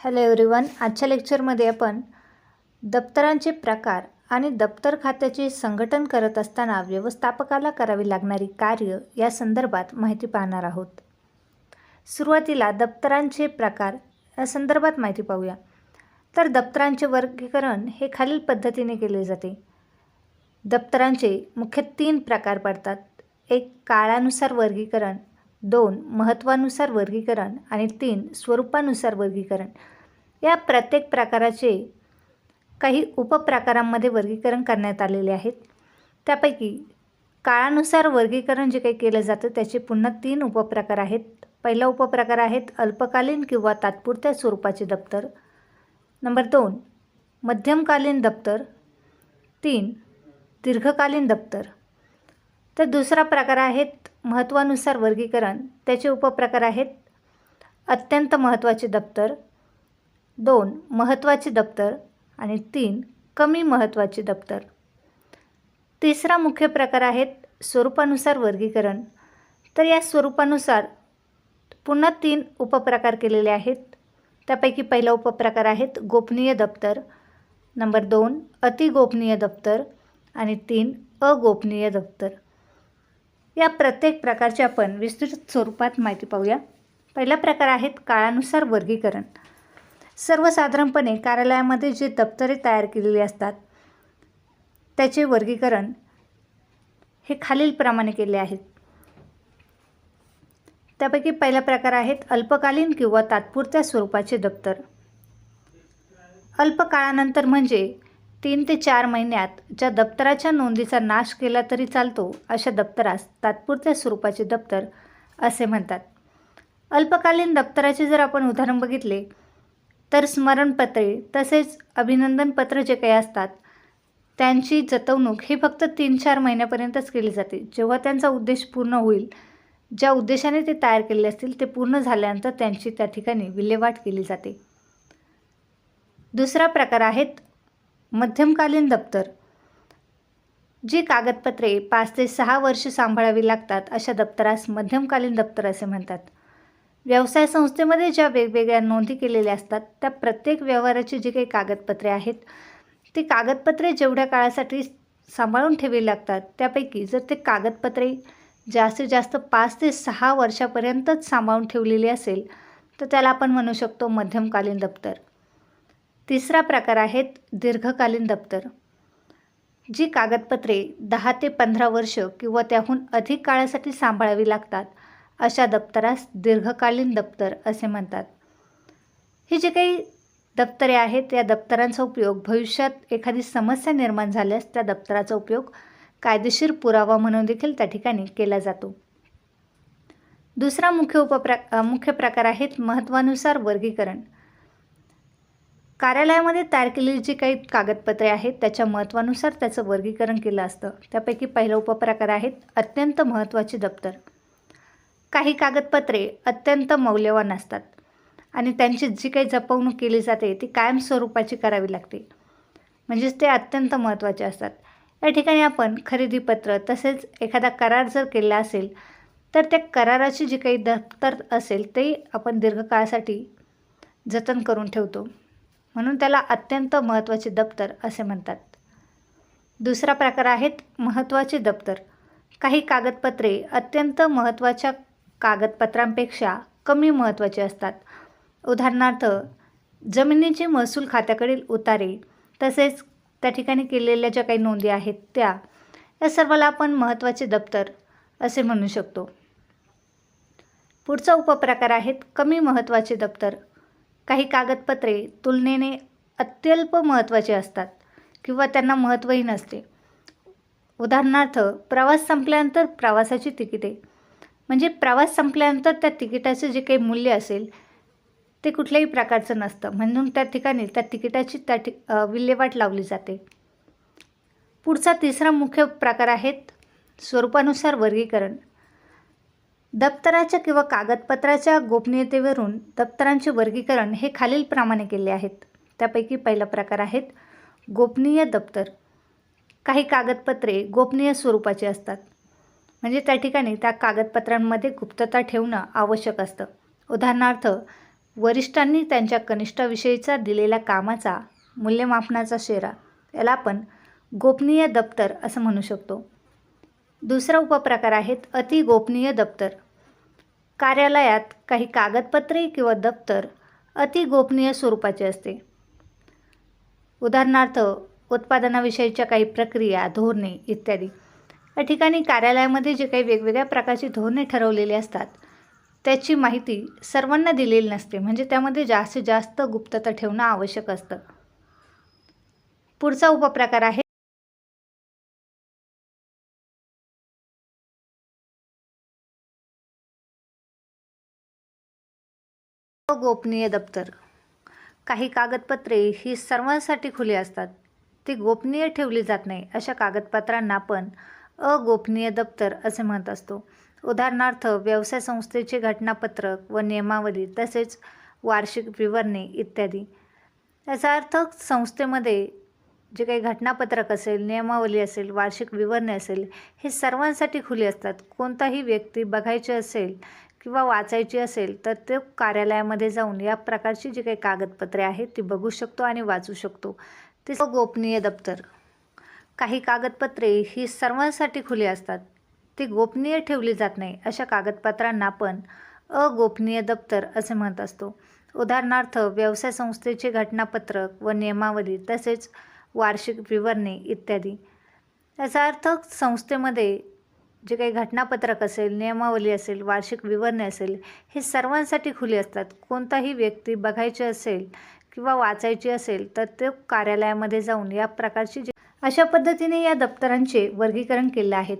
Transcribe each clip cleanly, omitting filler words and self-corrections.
Hello everyone, आजच्या लेक्चरमध्ये आपण दप्तरांचे प्रकार आणि दप्तर खात्याचे संघटन करत असताना व्यवस्थापकाला करावी लागणारी कार्य या संदर्भात माहिती पाहणार आहोत। सुरुवातीला दप्तरांचे प्रकार या संदर्भात माहिती पाहूया। तर दप्तरांचे वर्गीकरण हे खालील पद्धतीने केले जाते। दप्तरांचे मुख्य 3 प्रकार पडतात। एक काळानुसार वर्गीकरण, 2 महत्त्वानुसार वर्गीकरण आणि 3 स्वरूपानुसार वर्गीकरण। या प्रत्येक प्रकाराचे काही उपप्रकारांमध्ये वर्गीकरण करण्यात आलेले आहेत। त्यापैकी काळानुसार वर्गीकरण जे काही केलं जातं त्याचे पुन्हा 3 उपप्रकार आहेत। पहिला उपप्रकार आहेत अल्पकालीन किंवा तात्पुरत्या स्वरूपाचे दप्तर, नंबर 2 मध्यमकालीन दप्तर, 3 दीर्घकालीन दप्तर। तर दुसरा प्रकार आहेत महत्त्वानुसार वर्गीकरण, त्याचे उपप्रकार आहेत अत्यंत महत्त्वाचे दप्तर, 2 महत्त्वाचे दप्तर आणि 3 कमी महत्त्वाचे दप्तर। तिसरा मुख्य प्रकार आहेत स्वरूपानुसार वर्गीकरण। तर या स्वरूपानुसार पुन्हा 3 उपप्रकार केलेले आहेत। त्यापैकी पहिला उपप्रकार आहेत गोपनीय दप्तर, नंबर 2 अतिगोपनीय दप्तर आणि 3 अगोपनीय दप्तर। या प्रत्येक प्रकारचे आपण विस्तृत स्वरूपात माहिती पाहूया। पहिला प्रकार आहेत काळानुसार वर्गीकरण। सर्वसाधारणपणे कार्यालयामध्ये जे दप्तरे तयार केलेली असतात त्याचे वर्गीकरण हे खालीलप्रमाणे केले आहेत। त्यापैकी पहिला प्रकार आहेत अल्पकालीन किंवा तात्पुरत्या स्वरूपाचे दप्तर। अल्प काळानंतर म्हणजे 3 ते 4 महिन्यात ज्या दप्तराच्या नोंदीचा नाश केला तरी चालतो अशा दप्तरास तात्पुरत्या स्वरूपाचे दप्तर असे म्हणतात। अल्पकालीन दप्तराचे जर आपण उदाहरण बघितले तर स्मरणपत्रे तसेच अभिनंदनपत्र जे काही असतात त्यांची जतवणूक ही फक्त 3-4 महिन्यापर्यंतच केली जाते। जेव्हा त्यांचा उद्देश पूर्ण होईल, ज्या उद्देशाने ते तयार केले असतील ते पूर्ण झाल्यानंतर त्यांची त्या ठिकाणी विल्हेवाट केली जाते। दुसरा प्रकार आहेत मध्यमकालीन दप्तर। जी कागदपत्रे 5 ते 6 वर्ष सांभाळावी लागतात अशा दप्तरास मध्यमकालीन दप्तर असे म्हणतात। व्यवसाय संस्थेमध्ये ज्या वेगवेगळ्या नोंदी केलेल्या असतात त्या प्रत्येक व्यवहाराची जी काही कागदपत्रे आहेत ती कागदपत्रे जेवढ्या काळासाठी सांभाळून ठेवावी लागतात त्यापैकी जर ते कागदपत्रे जास्तीत जास्त 5 ते 6 वर्षापर्यंतच सांभाळून ठेवलेली असेल तर त्याला आपण म्हणू शकतो मध्यमकालीन दप्तर। तिसरा प्रकार आहेत दीर्घकालीन दप्तर। जी कागदपत्रे 10 ते 15 वर्ष किंवा त्याहून अधिक काळासाठी सांभाळावी लागतात अशा दप्तरास दीर्घकालीन दप्तर असे म्हणतात। ही जी काही दप्तरे आहेत या दप्तरांचा उपयोग भविष्यात एखादी समस्या निर्माण झाल्यास त्या दप्तराचा उपयोग कायदेशीर पुरावा म्हणून देखील त्या ठिकाणी केला जातो। दुसरा मुख्य प्रकार आहेत महत्त्वानुसार वर्गीकरण। कार्यालयामध्ये तयार केलेली जी काही कागदपत्रे आहेत त्याच्या महत्त्वानुसार त्याचं वर्गीकरण केलं असतं। त्यापैकी पहिला उपप्रकार आहेत अत्यंत महत्त्वाचे दप्तर। काही कागदपत्रे अत्यंत मौल्यवान असतात आणि त्यांची जी काही जपवणूक केली जाते ती कायम स्वरूपाची करावी लागते, म्हणजेच ते अत्यंत महत्त्वाचे असतात। या ठिकाणी आपण खरेदीपत्र तसेच एखादा करार जर केला असेल तर त्या कराराची जी काही दप्तर असेल ते आपण दीर्घकाळासाठी जतन करून ठेवतो, म्हणून त्याला अत्यंत महत्त्वाचे दप्तर असे म्हणतात। दुसरा प्रकार आहेत महत्त्वाचे दप्तर। काही कागदपत्रे अत्यंत महत्त्वाच्या कागदपत्रांपेक्षा कमी महत्त्वाचे असतात। उदाहरणार्थ जमिनीचे महसूल खात्याकडील उतारे तसेच त्या ठिकाणी केलेल्या ज्या काही नोंदी आहेत या सर्वाला आपण महत्त्वाचे दप्तर असे म्हणू शकतो। पुढचा उपप्रकार आहेत कमी महत्त्वाचे दप्तर। काही कागदपत्रे तुलनेने अत्यल्प महत्त्वाचे असतात किंवा त्यांना महत्त्वही नसते। उदाहरणार्थ प्रवास संपल्यानंतर प्रवासाची तिकिटे, म्हणजे प्रवास संपल्यानंतर त्या तिकिटाचे जे काही मूल्य असेल ते कुठल्याही प्रकारचं नसतं, म्हणून त्या ठिकाणी त्या तिकिटाची विल्हेवाट लावली जाते। पुढचा तिसरा मुख्य प्रकार आहेत स्वरूपानुसार वर्गीकरण। दप्तराच्या किंवा कागदपत्राच्या गोपनीयतेवरून दप्तरांचे वर्गीकरण हे खालीलप्रमाणे केले आहेत। त्यापैकी पहिला प्रकार आहेत गोपनीय दप्तर। काही कागदपत्रे गोपनीय स्वरूपाची असतात, म्हणजे त्या ठिकाणी त्या कागदपत्रांमध्ये गुप्तता ठेवणं आवश्यक असतं। उदाहरणार्थ वरिष्ठांनी त्यांच्या कनिष्ठाविषयीचा दिलेल्या कामाचा मूल्यमापनाचा शेरा, याला आपण गोपनीय दप्तर असं म्हणू शकतो. दुसरा उपप्रकार आहेत अति गोपनीय दप्तर. कार्यालयात काही कागदपत्रे किंवा दप्तर अति गोपनीय स्वरूपाचे असते. उदाहरणार्थ उत्पादनाविषयीच्या काही प्रक्रिया, धोरणे इत्यादी. या ठिकाणी कार्यालयामध्ये जे काही वेगवेगळ्या प्रकारची धोरणे ठरवलेली असतात त्याची माहिती सर्वांना दिलेली नसते, म्हणजे त्यामध्ये जास्तीत जास्त गुप्तता ठेवणं आवश्यक असतं. पुढचा उपप्रकार आहे अगोपनीय दप्तर. काही कागदपत्रे ही सर्वांसाठी खुली असतात, ती गोपनीय ठेवली जात नाही. अशा कागदपत्रांना आपण अगोपनीय दप्तर असे म्हणत असतो. उदाहरणार्थ व्यवसाय संस्थेचे घटनापत्रक व नियमावली, तसेच वार्षिक विवरणे इत्यादी. याचा अर्थ संस्थेमध्ये जे काही घटनापत्रक असेल, नियमावली असेल, वार्षिक विवरणे असेल, हे सर्वांसाठी खुली असतात. कोणताही व्यक्ती बघायची असेल किंवा वाचायची असेल तर ते कार्यालयामध्ये जाऊन या प्रकारची जी काही कागदपत्रे आहेत ती बघू शकतो आणि वाचू शकतो. ते गोपनीय दप्तर. काही कागदपत्रे ही सर्वांसाठी खुली असतात, ती गोपनीय ठेवली जात नाही. अशा कागदपत्रांना आपण अगोपनीय दप्तर असे म्हणत असतो. उदाहरणार्थ व्यवसाय संस्थेचे घटनापत्रक व नियमावली, तसेच वार्षिक विवरणे इत्यादी. याचा अर्थ संस्थेमध्ये जे काही घटनापत्रक असेल, नियमावली असेल, वार्षिक विवरणे असेल, हे सर्वांसाठी खुली असतात. कोणताही व्यक्ती बघायची असेल किंवा वाचायची असेल तर ते कार्यालयामध्ये जाऊन या प्रकारची अशा पद्धतीने या दप्तरांचे वर्गीकरण केले आहेत.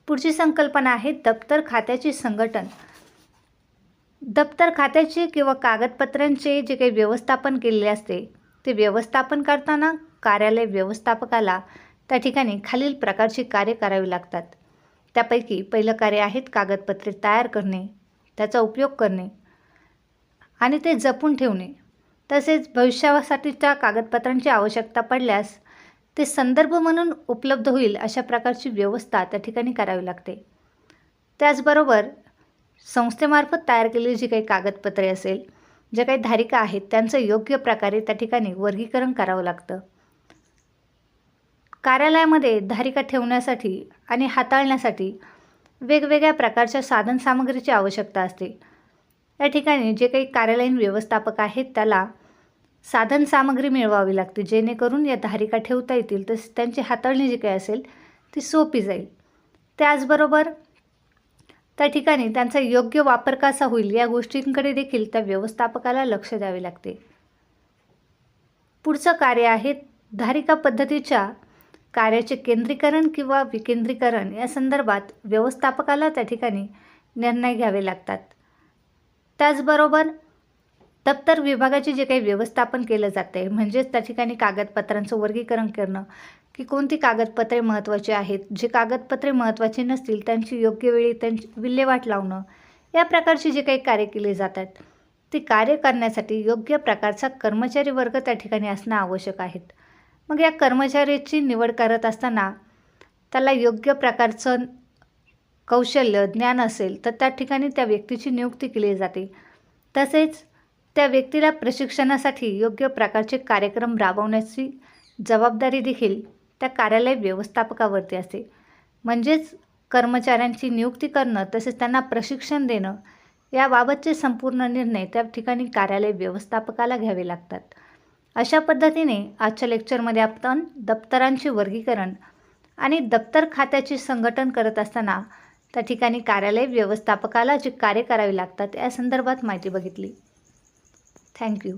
पुढची संकल्पना आहे दप्तर खात्याचे संघटन. दप्तर खात्याचे किंवा कागदपत्रांचे जे काही व्यवस्थापन केलेले असते ते व्यवस्थापन करताना कार्यालय व्यवस्थापकाला त्या ठिकाणी खालील प्रकारची कार्य करावी लागतात. त्यापैकी पहिलं कार्य आहेत कागदपत्रे तयार करणे, त्याचा उपयोग करणे आणि ते जपून ठेवणे. तसेच भविष्यासाठीच्या कागदपत्रांची आवश्यकता पडल्यास ते संदर्भ म्हणून उपलब्ध होईल अशा प्रकारची व्यवस्था त्या ठिकाणी करावी लागते. त्याचबरोबर संस्थेमार्फत तयार केलेली जी काही कागदपत्रे असेल, ज्या काही धारिका आहेत त्यांचं योग्य प्रकारे त्या ठिकाणी वर्गीकरण करावं लागतं. कार्यालयामध्ये धारिका ठेवण्यासाठी आणि हाताळण्यासाठी वेगवेगळ्या प्रकारच्या साधनसामग्रीची आवश्यकता असते. या ठिकाणी जे काही कार्यालयीन व्यवस्थापक आहेत त्याला साधनसामग्री मिळवावी लागते, जेणेकरून या धारिका ठेवता येतील, तसेच त्यांची हाताळणी जी काही असेल ती सोपी जाईल. त्याचबरोबर त्या ठिकाणी त्यांचा योग्य वापर कसा होईल या गोष्टींकडे देखील त्या व्यवस्थापकाला लक्ष द्यावे लागते. पुढचं कार्य आहे धारिका पद्धतीच्या कार्याचे केंद्रीकरण किंवा विकेंद्रीकरण या संदर्भात व्यवस्थापकाला त्या ठिकाणी निर्णय घ्यावे लागतात. त्याचबरोबर दप्तर विभागाचे जे काही व्यवस्थापन केलं जाते, म्हणजेच त्या ठिकाणी कागदपत्रांचं वर्गीकरण करणं की कोणती कागदपत्रे महत्त्वाची आहेत, जे कागदपत्रे महत्त्वाची नसतील त्यांची योग्य वेळी त्यांची विल्हेवाट लावणं, या प्रकारची जे काही कार्य केले जातात ती कार्य करण्यासाठी योग्य प्रकारचा कर्मचारी वर्ग त्या ठिकाणी असणं आवश्यक आहे. मग या कर्मचाऱ्याची निवड करत असताना त्याला योग्य प्रकारचं कौशल्य, ज्ञान असेल तर त्या ठिकाणी त्या व्यक्तीची नियुक्ती केली जाते. तसेच त्या व्यक्तीला प्रशिक्षणासाठी योग्य प्रकारचे कार्यक्रम राबवण्याची जबाबदारी देखील त्या कार्यालय व्यवस्थापकावरती असते. म्हणजेच कर्मचाऱ्यांची नियुक्ती करणं तसेच त्यांना प्रशिक्षण देणं याबाबतचे संपूर्ण निर्णय त्या ठिकाणी कार्यालय व्यवस्थापकाला घ्यावे लागतात. अशा पद्धतीने आजच्या लेक्चरमध्ये आपण दप्तरांचे वर्गीकरण आणि दप्तर खात्याचे संघटन करत असताना त्या ठिकाणी कार्यालय व्यवस्थापकाला जे कार्य करावे लागतात या संदर्भात माहिती बघितली. थँक्यू.